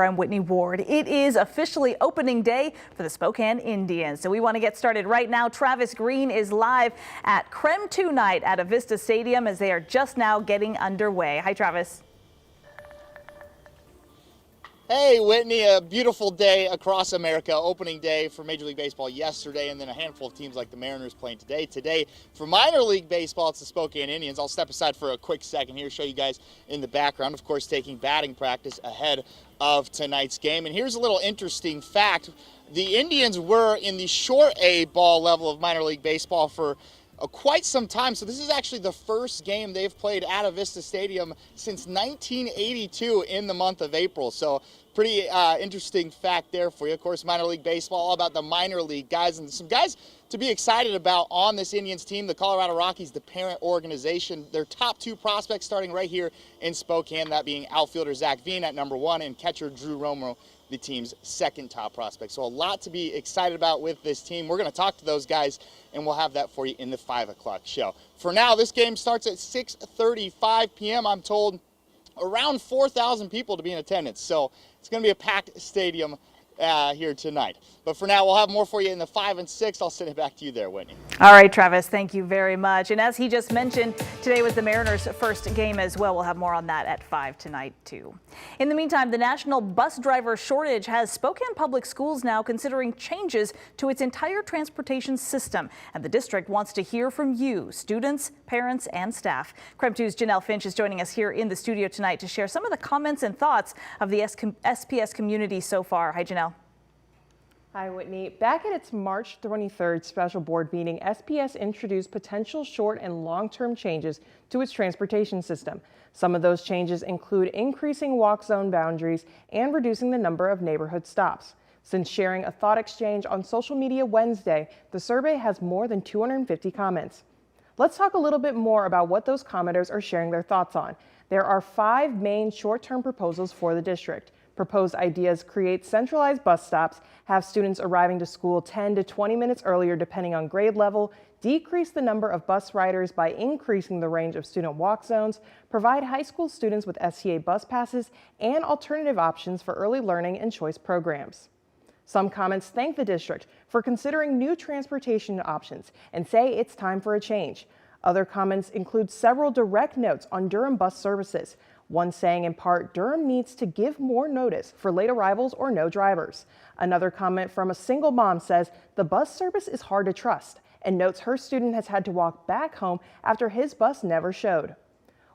I'm Whitney Ward. It is officially opening day for the Spokane Indians. So we want to get started right now. Travis Green is live at Creme 2 night at Avista Stadium as they are just now getting underway. Hi, Travis. Hey, Whitney, a beautiful day across America. Opening day for Major League Baseball yesterday, and then a handful of teams like the Mariners playing today. Today, for minor league baseball, it's the Spokane Indians. I'll step aside for a quick second here, show you guys in the background, of course, taking batting practice ahead of tonight's game. And here's a little interesting fact. The Indians were in the short A ball level of minor league baseball for quite some time. So this is actually the first game they've played at Avista Stadium since 1982 in the month of April. So pretty interesting fact there for you. Of course, minor league baseball, all about the minor league guys, and some guys to be excited about on this Indians team. The Colorado Rockies, the parent organization, their top two prospects starting right here in Spokane, that being outfielder Zach Veen at number 1 and catcher Drew Romo, the team's second top prospect. So a lot to be excited about with this team. We're going to talk to those guys, and we'll have that for you in the 5 o'clock show. For now, this game starts at 6:35 p.m. I'm told around 4,000 people to be in attendance. So it's going to be a packed stadium here tonight. But for now, we'll have more for you in the 5 and 6. I'll send it back to you there, Whitney. All right, Travis, thank you very much. And as he just mentioned, today was the Mariners' first game as well. We'll have more on that at 5 tonight, too. In the meantime, the national bus driver shortage has Spokane Public Schools now considering changes to its entire transportation system. And the district wants to hear from you, students, parents, and staff. Creme 2's Janelle Finch is joining us here in the studio tonight to share some of the comments and thoughts of the SPS community so far. Hi, Janelle. Hi, Whitney. Back at its March 23rd special board meeting, SPS introduced potential short and long-term changes to its transportation system. Some of those changes include increasing walk zone boundaries and reducing the number of neighborhood stops. Since sharing a thought exchange on social media Wednesday, the survey has more than 250 comments. Let's talk a little bit more about what those commenters are sharing their thoughts on. There are 5 main short-term proposals for the district. Proposed ideas create centralized bus stops, have students arriving to school 10 to 20 minutes earlier depending on grade level, decrease the number of bus riders by increasing the range of student walk zones, provide high school students with STA bus passes, and alternative options for early learning and choice programs. Some comments thank the district for considering new transportation options and say it's time for a change. Other comments include several direct notes on Durham bus services. One saying in part, Durham needs to give more notice for late arrivals or no drivers. Another comment from a single mom says the bus service is hard to trust and notes her student has had to walk back home after his bus never showed.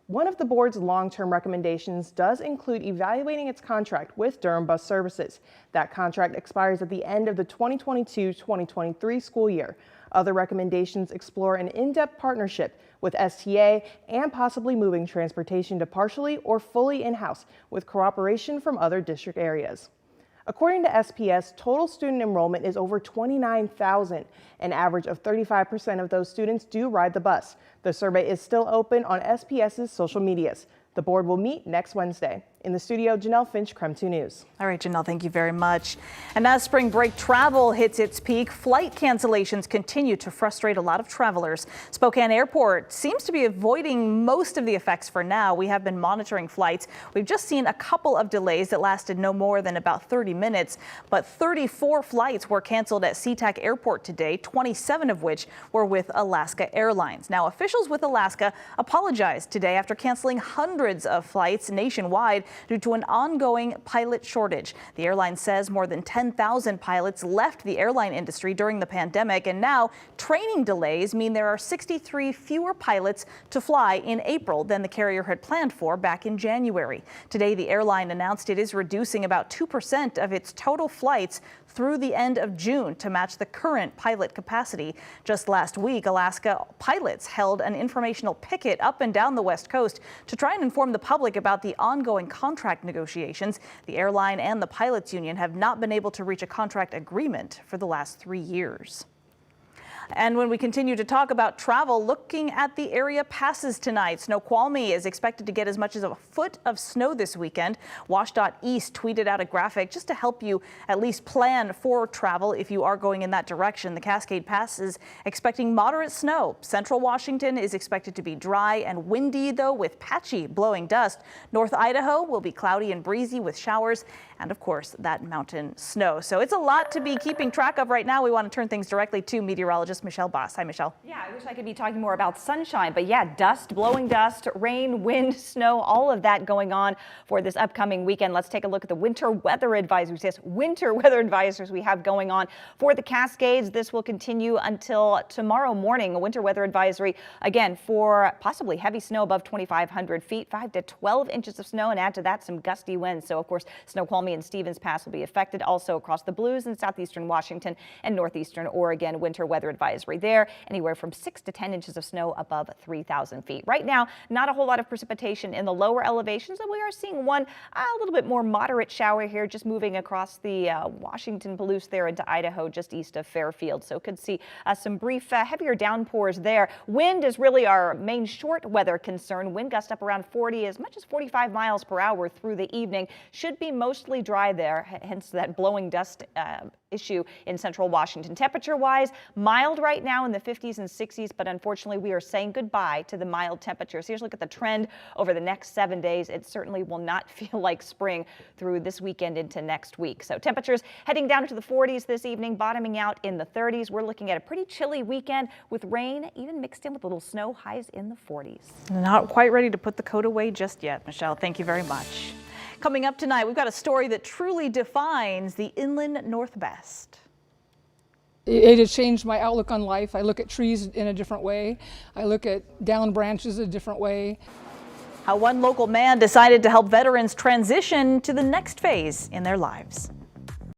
One of the board's long-term recommendations does include evaluating its contract with Durham Bus Services. That contract expires at the end of the 2022-2023 school year. Other recommendations explore an in-depth partnership with STA and possibly moving transportation to partially or fully in-house with cooperation from other district areas. According to SPS, total student enrollment is over 29,000. An average of 35% of those students do ride the bus. The survey is still open on SPS's social medias. The board will meet next Wednesday. In the studio, Janelle Finch, Creme 2 News. All right, Janelle, thank you very much. And as spring break travel hits its peak, flight cancellations continue to frustrate a lot of travelers. Spokane Airport seems to be avoiding most of the effects for now. We have been monitoring flights. We've just seen a couple of delays that lasted no more than about 30 minutes, but 34 flights were canceled at SeaTac Airport today, 27 of which were with Alaska Airlines. Now, officials with Alaska apologized today after canceling hundreds of flights nationwide due to an ongoing pilot shortage. The airline says more than 10,000 pilots left the airline industry during the pandemic, and now training delays mean there are 63 fewer pilots to fly in April than the carrier had planned for back in January. Today, the airline announced it is reducing about 2% of its total flights through the end of June to match the current pilot capacity. Just last week, Alaska pilots held an informational picket up and down the West Coast to try and inform the public about the ongoing contract negotiations. The airline and the pilots union have not been able to reach a contract agreement for the last 3 years. And when we continue to talk about travel, looking at the area passes tonight. Snoqualmie is expected to get as much as a foot of snow this weekend. WSDOT East tweeted out a graphic just to help you at least plan for travel if you are going in that direction. The Cascade Pass is expecting moderate snow. Central Washington is expected to be dry and windy, though, with patchy blowing dust. North Idaho will be cloudy and breezy with showers. and of course that mountain snow. So it's a lot to be keeping track of right now. We want to turn things directly to meteorologist Michelle Boss. Hi, Michelle. Yeah, I wish I could be talking more about sunshine, but yeah, dust, blowing dust, rain, wind, snow, all of that going on for this upcoming weekend. Let's take a look at the winter weather advisories. Yes, winter weather advisories we have going on for the Cascades. This will continue until tomorrow morning. A winter weather advisory again for possibly heavy snow above 2,500 feet, 5 to 12 inches of snow, and add to that some gusty winds. So of course, Snoqualmie and Stevens Pass will be affected. Also across the Blues in southeastern Washington and northeastern Oregon, winter weather advisory there, anywhere from 6 to 10 inches of snow above 3,000 feet. Right now, not a whole lot of precipitation in the lower elevations, and we are seeing one a little bit more moderate shower here, just moving across the Washington Palouse there into Idaho, just east of Fairfield. So could see some brief heavier downpours there. Wind is really our main short weather concern. Wind gust up around 40, as much as 45 miles per hour through the evening. Should be mostly dry there, hence that blowing dust issue in central Washington. Temperature-wise, mild right now in the 50s and 60s, but unfortunately we are saying goodbye to the mild temperatures. Here's a look at the trend over the next 7 days. It certainly will not feel like spring through this weekend into next week. So temperatures heading down to the 40s this evening, bottoming out in the 30s. We're looking at a pretty chilly weekend with rain even mixed in with a little snow, highs in the 40s. Not quite ready to put the coat away just yet, Michelle. Thank you very much. Coming up tonight, we've got a story that truly defines the inland Northwest. It has changed my outlook on life. I look at trees in a different way. I look at down branches a different way. How one local man decided to help veterans transition to the next phase in their lives.